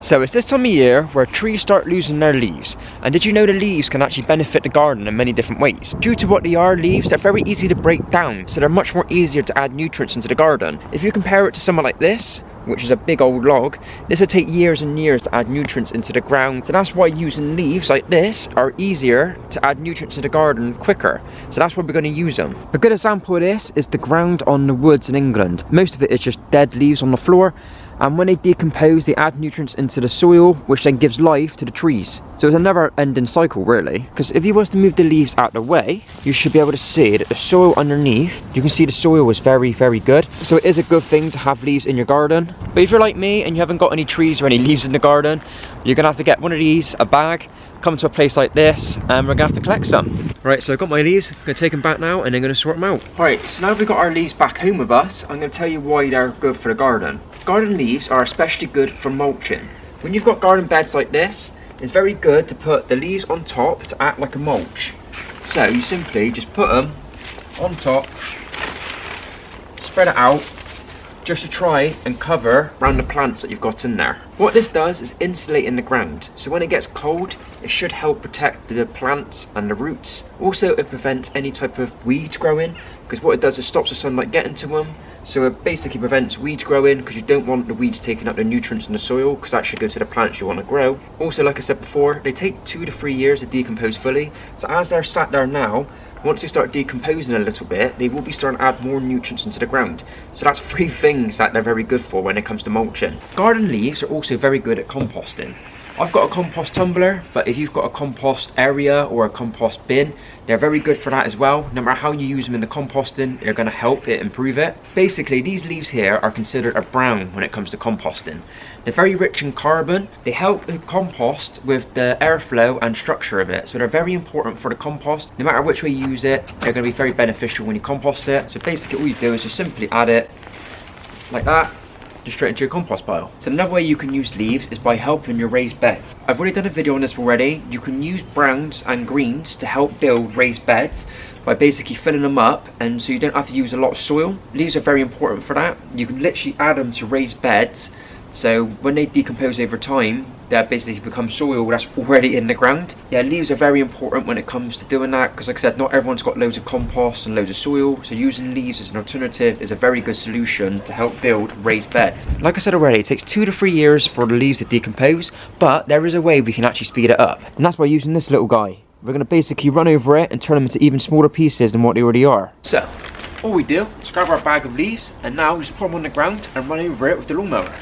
So it's this time of year where trees start losing their leaves. And did you know the leaves can actually benefit the garden in many different ways? Due to what they are, leaves, they're very easy to break down, so they're much more easier to add nutrients into the garden. If you compare it to something like this, which is a big old log, this would take years and years to add nutrients into the ground. So that's why using leaves like this are easier to add nutrients to the garden quicker. So that's why we're going to use them. A good example of this is the ground on the woods in England. Most of it is just dead leaves on the floor. And when they decompose, they add nutrients into the soil, which then gives life to the trees. So it's a never-ending cycle, really. Because if you was to move the leaves out of the way, you should be able to see that the soil underneath, you can see the soil is very, very good. So it is a good thing to have leaves in your garden. But if you're like me and you haven't got any trees or any leaves in the garden, you're gonna have to get one of these, a bag, come to a place like this, and we're gonna have to collect some. Right, so I've got my leaves, I'm gonna take them back now and then gonna sort them out. Alright, so now we've got our leaves back home with us, I'm gonna tell you why they're good for the garden. Garden leaves are especially good for mulching. When you've got garden beds like this, it's very good to put the leaves on top to act like a mulch. So you simply just put them on top, spread it out, just to try and cover around the plants that you've got in there. What this does is insulate in the ground, so when it gets cold, it should help protect the plants and the roots. Also, it prevents any type of weeds growing, because what it does is stops the sunlight getting to them, so it basically prevents weeds growing, because you don't want the weeds taking up the nutrients in the soil, because that should go to the plants you want to grow. Also, like I said before, they take 2 to 3 years to decompose fully, so as they're sat there now, once they start decomposing a little bit, they will be starting to add more nutrients into the ground. So that's 3 things that they're very good for when it comes to mulching. Garden leaves are also very good at composting. I've got a compost tumbler, but if you've got a compost area or a compost bin, they're very good for that as well. No matter how you use them in the composting, they're going to help it improve it. Basically, these leaves here are considered a brown when it comes to composting. They're very rich in carbon. They help the compost with the airflow and structure of it. So they're very important for the compost. No matter which way you use it, they're going to be very beneficial when you compost it. So basically all you do is just simply add it like that, straight into your compost pile. So another way you can use leaves is by helping your raised beds. I've already done a video on this already. You can use browns and greens to help build raised beds by basically filling them up, and so you don't have to use a lot of soil. Leaves are very important for that. You can literally add them to raised beds, so when they decompose over time, they basically become soil that's already in the ground. Yeah, leaves are very important when it comes to doing that, because like I said, not everyone's got loads of compost and loads of soil, so using leaves as an alternative is a very good solution to help build raised beds. Like I said already, it takes 2 to 3 years for the leaves to decompose, but there is a way we can actually speed it up, and that's by using this little guy. We're going to basically run over it and turn them into even smaller pieces than what they already are. So, all we do is grab our bag of leaves, and now we just put them on the ground and run over it with the lawnmower.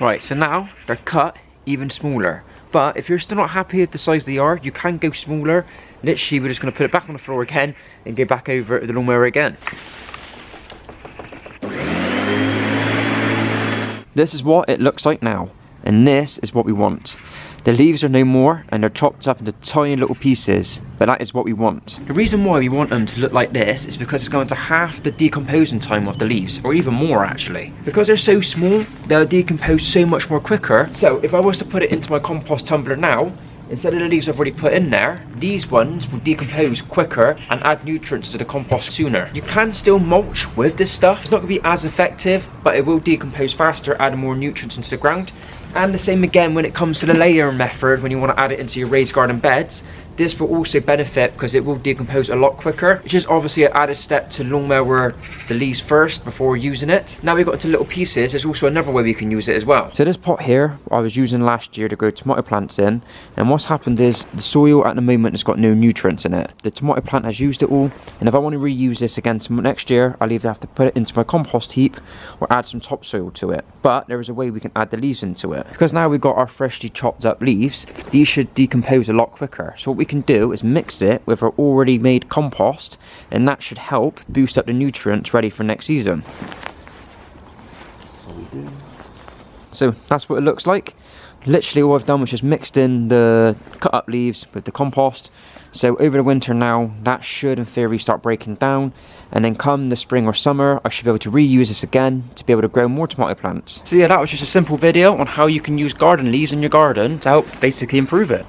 Right, so now they're cut even smaller. But if you're still not happy with the size they are, you can go smaller. Literally, we're just going to put it back on the floor again and go back over it with the lawnmower again. This is what it looks like now, and this is what we want. The leaves are no more, and they're chopped up into tiny little pieces, but that is what we want. The reason why we want them to look like this is because it's going to half the decomposing time of the leaves, or even more actually. Because they're so small, they'll decompose so much more quicker. So if I was to put it into my compost tumbler now, instead of the leaves I've already put in there, these ones will decompose quicker and add nutrients to the compost sooner. You can still mulch with this stuff. It's not going to be as effective, but it will decompose faster, adding more nutrients into the ground. And the same again when it comes to the layer method, when you want to add it into your raised garden beds. This will also benefit because it will decompose a lot quicker, which is obviously an added step to lawnmower the leaves first before using it. Now we've got into little pieces, there's also another way we can use it as well. So this pot here, I was using last year to grow tomato plants in, and what's happened is the soil at the moment has got no nutrients in it. The tomato plant has used it all, and if I want to reuse this again next year, I'll either have to put it into my compost heap or add some topsoil to it. But there is a way we can add the leaves into it. Because now we've got our freshly chopped up leaves, these should decompose a lot quicker. So what we can do is mix it with our already made compost, and that should help boost up the nutrients ready for next season. So that's what it looks like. Literally all I've done was just mixed in the cut up leaves with the compost. So over the winter now, that should in theory start breaking down, and then come the spring or summer, I should be able to reuse this again to be able to grow more tomato plants. So yeah, that was just a simple video on how you can use garden leaves in your garden to help basically improve it.